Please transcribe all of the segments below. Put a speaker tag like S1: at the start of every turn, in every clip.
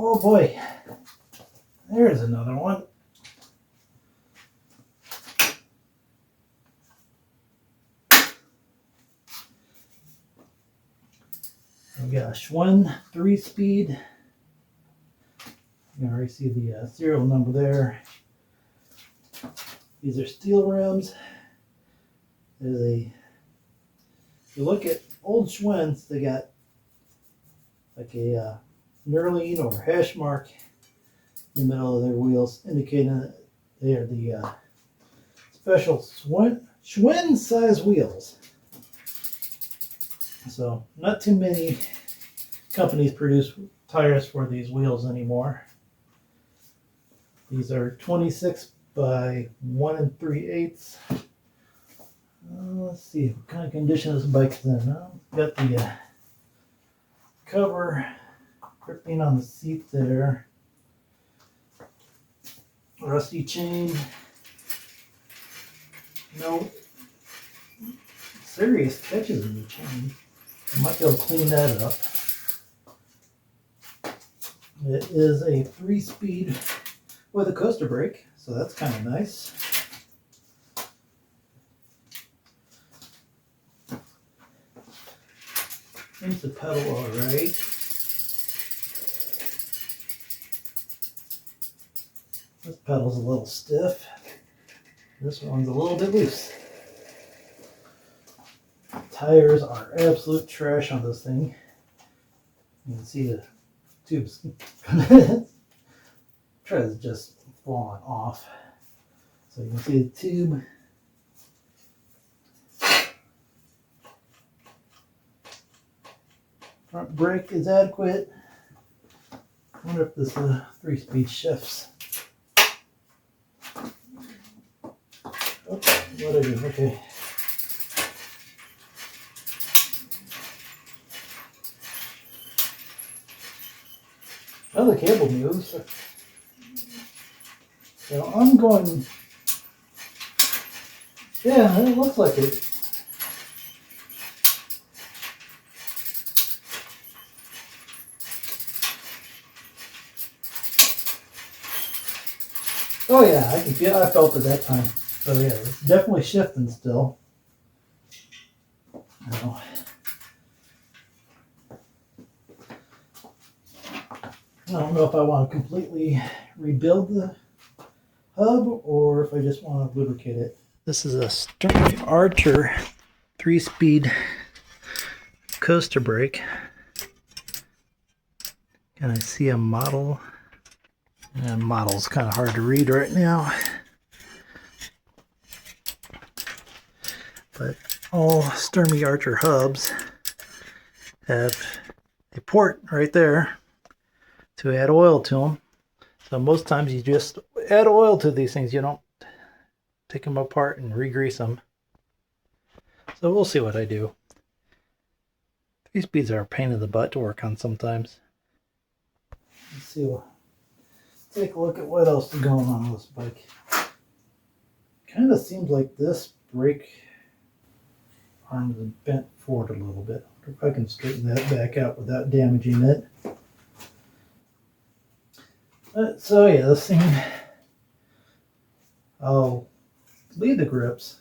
S1: Oh boy, there's another one. We got a Schwinn 3-speed. You can already see the serial number there. These are steel rims. If you look at old Schwinns, they got like a knurling or hash mark in the middle of their wheels, indicating that they are the special Schwinn size wheels. So not too many companies produce tires for these wheels anymore. These are 26 by 1 3/8. Let's see what kind of condition this bike's in. Got the cover gripping on the seat there. Rusty chain. No serious catches in the chain. I might be able to clean that up. It is a 3-speed with a coaster brake, so that's kind of nice. Seems to pedal all right. This pedal's a little stiff. This one's a little bit loose. Tires are absolute trash on this thing. You can see the tubes. Tread's just falling off. So you can see the tube. Front brake is adequate. I wonder if this 3-speed shifts. Okay, what I do? Okay. Well, the cable moves. So I'm going. Yeah, it looks like it. Oh yeah, I can feel. I felt it that time. So yeah, it's definitely shifting still. Now, I don't know if I want to completely rebuild the hub or if I just want to lubricate it. This is a Schwinn Archer 3-speed coaster brake. Can I see a model? And model's kind of hard to read right now. But all Schwinn Archer hubs have a port right there to add oil to them. So most times you just add oil to these things. You don't take them apart and re-grease them. So we'll see what I do. These speeds are a pain in the butt to work on sometimes. Let's see. Take a look at what else is going on with this bike. Kind of seems like this brake arm is bent forward a little bit. I wonder if I can straighten that back out without damaging it. So yeah, this thing, I'll leave the grips.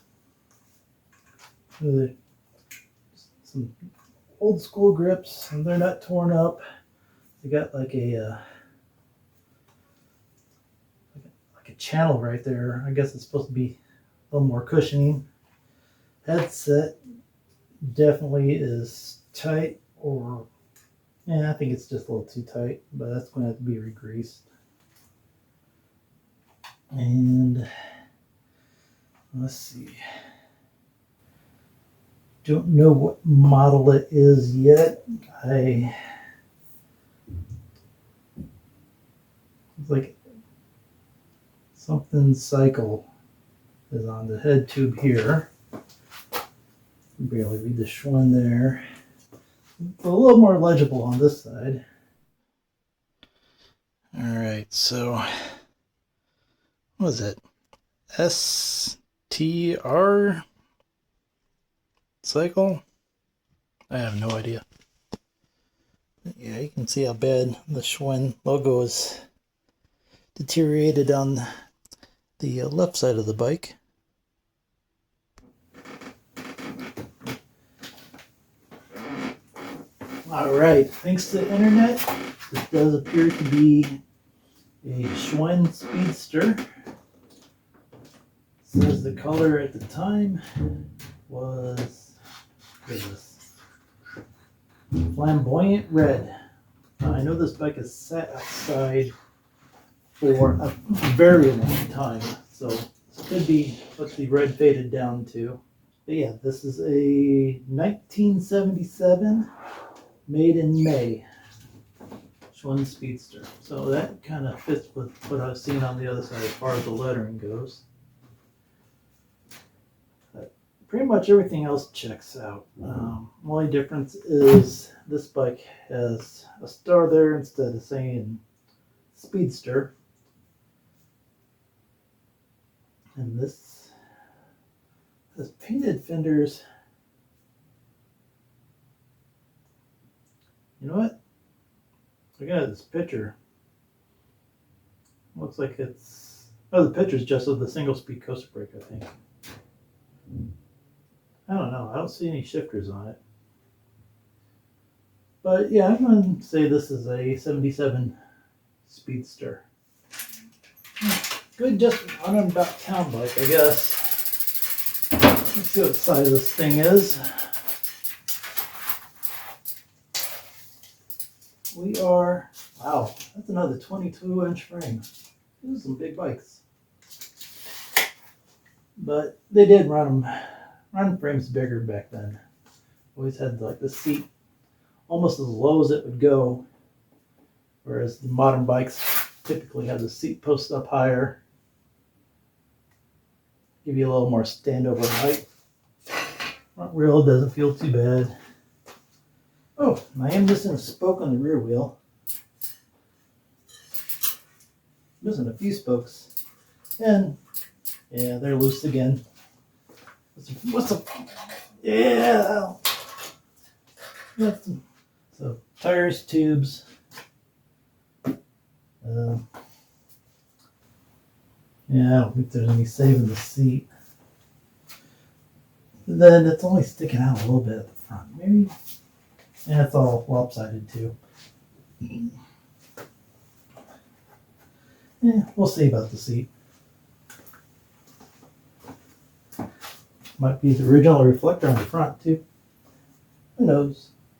S1: Some old school grips, and they're not torn up. They got like a channel right there. I guess it's supposed to be a little more cushioning. Headset definitely is tight, or yeah, I think it's just a little too tight, but that's going to have to be re-greased. And let's see. Don't know what model it is yet. It's like something cycle is on the head tube here. Barely read the Schwinn there. A little more legible on this side. All right, so what is it? STR cycle? I have no idea. Yeah, you can see how bad the Schwinn logo is deteriorated on the left side of the bike. Alright, thanks to the internet, this does appear to be a Schwinn Speedster. It says the color at the time was, what is this? Flamboyant red. Now, I know this bike has sat outside for a very long time, so this could be what the red faded down to. But yeah, this is a 1977 made in May Schwinn Speedster. So that kind of fits with what I've seen on the other side as far as the lettering goes. But pretty much everything else checks out. Only difference is this bike has a star there instead of saying Speedster. And this has painted fenders. You know what? Look at this picture. Looks like it's... Oh, the picture's just of the single-speed coaster brake, I think. I don't know. I don't see any shifters on it. But yeah, I'm going to say this is a 77 Speedster. Good just running about town bike, I guess. Let's see what size this thing is. We are, wow, that's another 22-inch frame. These are some big bikes. But they did run frames bigger back then. Always had like the seat almost as low as it would go, whereas the modern bikes typically have the seat post up higher. Give you a little more standover height. Front wheel doesn't feel too bad. Oh, I am missing a spoke on the rear wheel. Missing a few spokes. And yeah, they're loose again. What's the yeah. So tires, tubes. Yeah, I don't think there's any saving the seat. Then it's only sticking out a little bit at the front. Maybe. Yeah, it's all lopsided too. Yeah, we'll see about the seat. Might be the original reflector on the front too. Who knows?